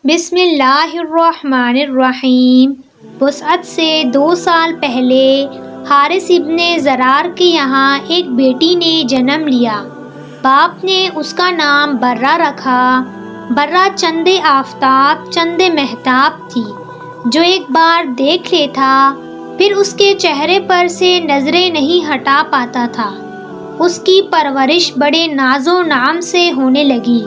بسم اللہ الرحمن الرحیم۔ وسعت سے 2 سال پہلے حارث ابن ضرار کے یہاں ایک بیٹی نے جنم لیا۔ باپ نے اس کا نام برہ رکھا۔ برہ چند آفتاب چند مہتاب تھی، جو ایک بار دیکھ لیتا پھر اس کے چہرے پر سے نظریں نہیں ہٹا پاتا تھا۔ اس کی پرورش بڑے ناز و نعم سے ہونے لگی۔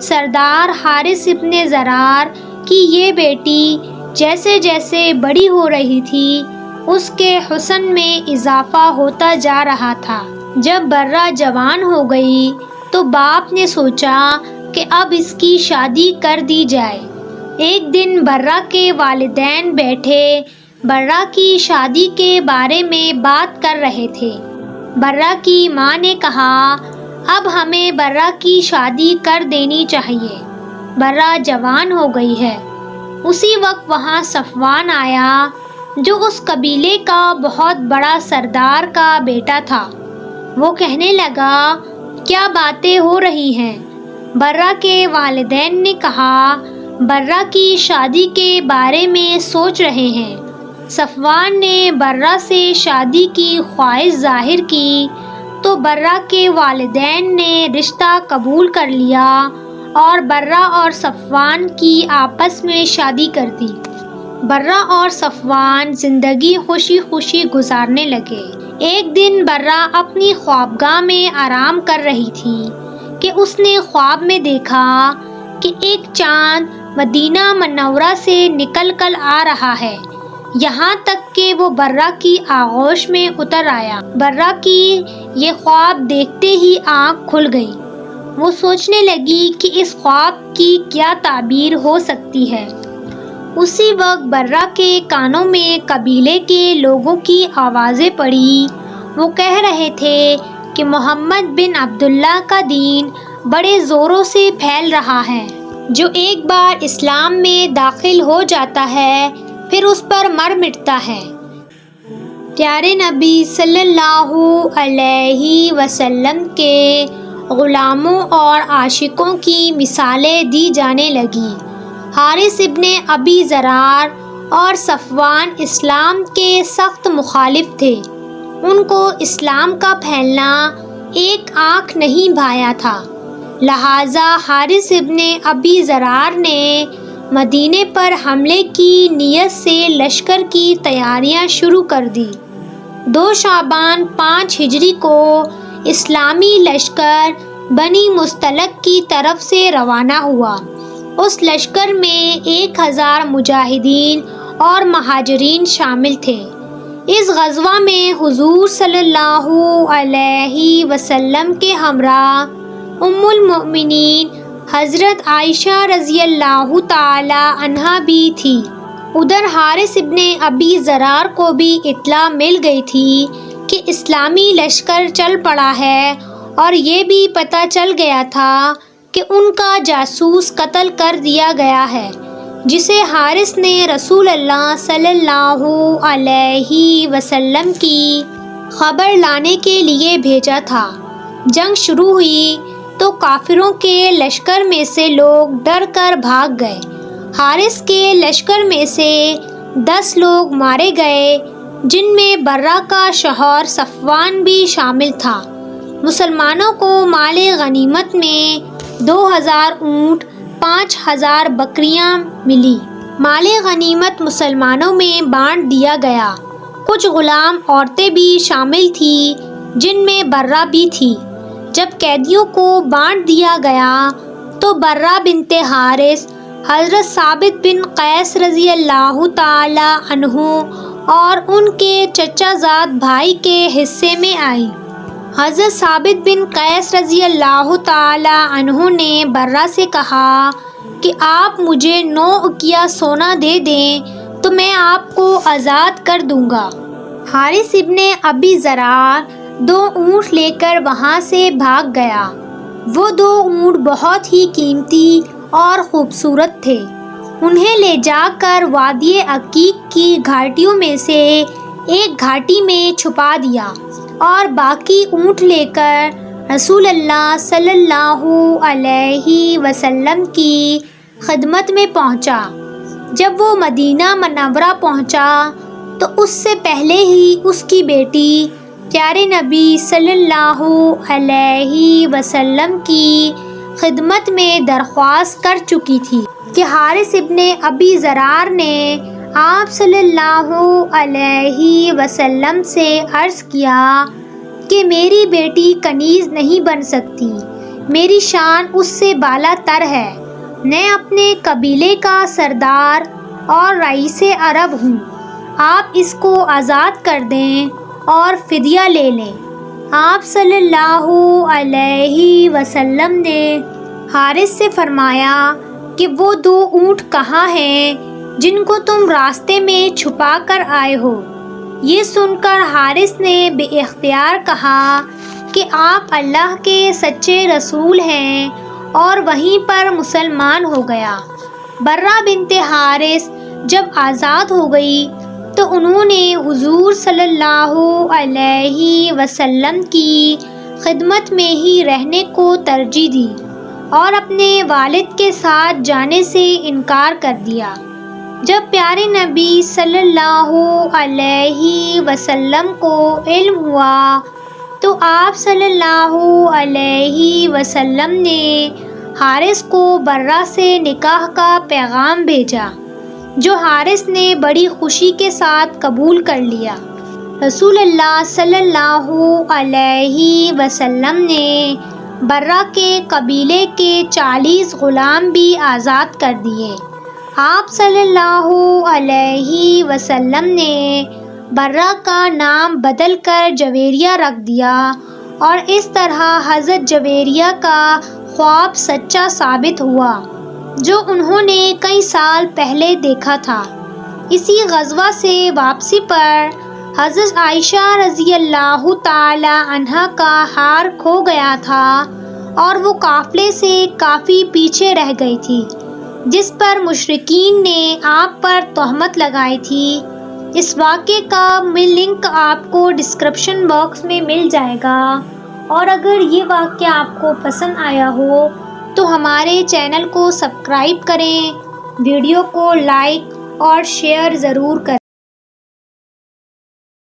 سردار حارث ابن ضرار کی یہ بیٹی جیسے جیسے بڑی ہو رہی تھی، اس کے حسن میں اضافہ ہوتا جا رہا تھا۔ جب برہ جوان ہو گئی تو باپ نے سوچا کہ اب اس کی شادی کر دی جائے۔ ایک دن برہ کے والدین بیٹھے برہ کی شادی کے بارے میں بات کر رہے تھے۔ برہ کی ماں نے کہا، اب ہمیں برہ کی شادی کر دینی چاہیے، برہ جوان ہو گئی ہے۔ اسی وقت وہاں صفوان آیا، جو اس قبیلے کا بہت بڑا سردار کا بیٹا تھا۔ وہ کہنے لگا، کیا باتیں ہو رہی ہیں؟ برہ کے والدین نے کہا، برہ کی شادی کے بارے میں سوچ رہے ہیں۔ صفوان نے برہ سے شادی کی خواہش ظاہر کی تو برہ کے والدین نے رشتہ قبول کر لیا اور برہ اور صفوان کی آپس میں شادی کر دی۔ برہ اور صفوان زندگی خوشی خوشی گزارنے لگے۔ ایک دن برہ اپنی خوابگاہ میں آرام کر رہی تھی کہ اس نے خواب میں دیکھا کہ ایک چاند مدینہ منورہ سے نکل کر آ رہا ہے، یہاں تک کہ وہ برہ کی آغوش میں اتر آیا۔ برہ کی یہ خواب دیکھتے ہی آنکھ کھل گئی۔ وہ سوچنے لگی کہ اس خواب کی کیا تعبیر ہو سکتی ہے۔ اسی وقت برہ کے کانوں میں قبیلے کے لوگوں کی آوازیں پڑی۔ وہ کہہ رہے تھے کہ محمد بن عبداللہ کا دین بڑے زوروں سے پھیل رہا ہے۔ جو ایک بار اسلام میں داخل ہو جاتا ہے پھر اس پر مر مٹتا ہے۔ پیارے نبی صلی اللہ علیہ وسلم کے غلاموں اور عاشقوں کی مثالیں دی جانے لگیں۔ حارث ابن ابی ضرار اور صفوان اسلام کے سخت مخالف تھے۔ ان کو اسلام کا پھیلنا ایک آنکھ نہیں بھایا تھا، لہٰذا حارث ابن ابی ضرار نے مدینے پر حملے کی نیت سے لشکر کی تیاریاں شروع کر دی۔ 2 شعبان 5 ہجری کو اسلامی لشکر بنی مستلق کی طرف سے روانہ ہوا۔ اس لشکر میں 1000 مجاہدین اور مہاجرین شامل تھے۔ اس غزوہ میں حضور صلی اللہ علیہ وسلم کے ہمراہ ام المؤمنین حضرت عائشہ رضی اللہ تعالی عنہا بھی تھی۔ ادھر حارث ابن ابی ضرار کو بھی اطلاع مل گئی تھی کہ اسلامی لشکر چل پڑا ہے، اور یہ بھی پتہ چل گیا تھا کہ ان کا جاسوس قتل کر دیا گیا ہے، جسے حارث نے رسول اللہ صلی اللہ علیہ وسلم کی خبر لانے کے لیے بھیجا تھا۔ جنگ شروع ہوئی تو کافروں کے لشکر میں سے لوگ ڈر کر بھاگ گئے۔ حارث کے لشکر میں سے 10 لوگ مارے گئے، جن میں برہ کا شوہر صفوان بھی شامل تھا۔ مسلمانوں کو مال غنیمت میں 2000 اونٹ 5000 بکریاں ملی۔ مال غنیمت مسلمانوں میں بانٹ دیا گیا۔ کچھ غلام عورتیں بھی شامل تھیں، جن میں برہ بھی تھی۔ جب قیدیوں کو بانٹ دیا گیا تو برہ بنت حارث حضرت ثابت بن قیس رضی اللہ تعالی عنہ اور ان کے چچا زاد بھائی کے حصے میں آئی۔ حضرت ثابت بن قیس رضی اللہ تعالی عنہ نے برہ سے کہا کہ آپ مجھے 9 اقیہ سونا دے دیں تو میں آپ کو آزاد کر دوں گا۔ حارث ابن ابی ضرار 2 اونٹ لے کر وہاں سے بھاگ گیا۔ وہ 2 اونٹ بہت ہی قیمتی اور خوبصورت تھے۔ انہیں لے جا کر وادی عقیق کی گھاٹیوں میں سے ایک گھاٹی میں چھپا دیا، اور باقی اونٹ لے کر رسول اللہ صلی اللہ علیہ وسلم کی خدمت میں پہنچا۔ جب وہ مدینہ منورہ پہنچا تو اس سے پہلے ہی اس کی بیٹی پیارے نبی صلی اللہ علیہ وسلم کی خدمت میں درخواست کر چکی تھی کہ حارث ابن ابی ضرار نے آپ صلی اللہ علیہ وسلم سے عرض کیا کہ میری بیٹی کنیز نہیں بن سکتی، میری شان اس سے بالا تر ہے، میں اپنے قبیلے کا سردار اور رئیس عرب ہوں، آپ اس کو آزاد کر دیں اور فدیہ لے لیں۔ آپ صلی اللہ علیہ وسلم نے حارث سے فرمایا کہ وہ 2 اونٹ کہاں ہیں جن کو تم راستے میں چھپا کر آئے ہو؟ یہ سن کر حارث نے بے اختیار کہا کہ آپ اللہ کے سچے رسول ہیں، اور وہیں پر مسلمان ہو گیا۔ برہ بنت حارث جب آزاد ہو گئی تو انہوں نے حضور صلی اللہ علیہ وسلم کی خدمت میں ہی رہنے کو ترجیح دی اور اپنے والد کے ساتھ جانے سے انکار کر دیا۔ جب پیارے نبی صلی اللہ علیہ وسلم کو علم ہوا تو آپ صلی اللہ علیہ وسلم نے حارث کو برہ سے نکاح کا پیغام بھیجا، جو حارث نے بڑی خوشی کے ساتھ قبول کر لیا۔ رسول اللہ صلی اللہ علیہ وسلم نے برہ کے قبیلے کے 40 غلام بھی آزاد کر دیے۔ آپ صلی اللہ علیہ وسلم نے برہ کا نام بدل کر جویریہ رکھ دیا، اور اس طرح حضرت جویریہ کا خواب سچا ثابت ہوا جو انہوں نے کئی سال پہلے دیکھا تھا۔ اسی غزوہ سے واپسی پر حضرت عائشہ رضی اللہ تعالی عنہا کا ہار کھو گیا تھا اور وہ قافلے سے کافی پیچھے رہ گئی تھی، جس پر مشرکین نے آپ پر تہمت لگائی تھی۔ اس واقعے کا لنک آپ کو ڈسکرپشن باکس میں مل جائے گا، اور اگر یہ واقعہ آپ کو پسند آیا ہو تو ہمارے چینل کو سبسکرائب کریں، ویڈیو کو لائک اور شیئر ضرور کریں۔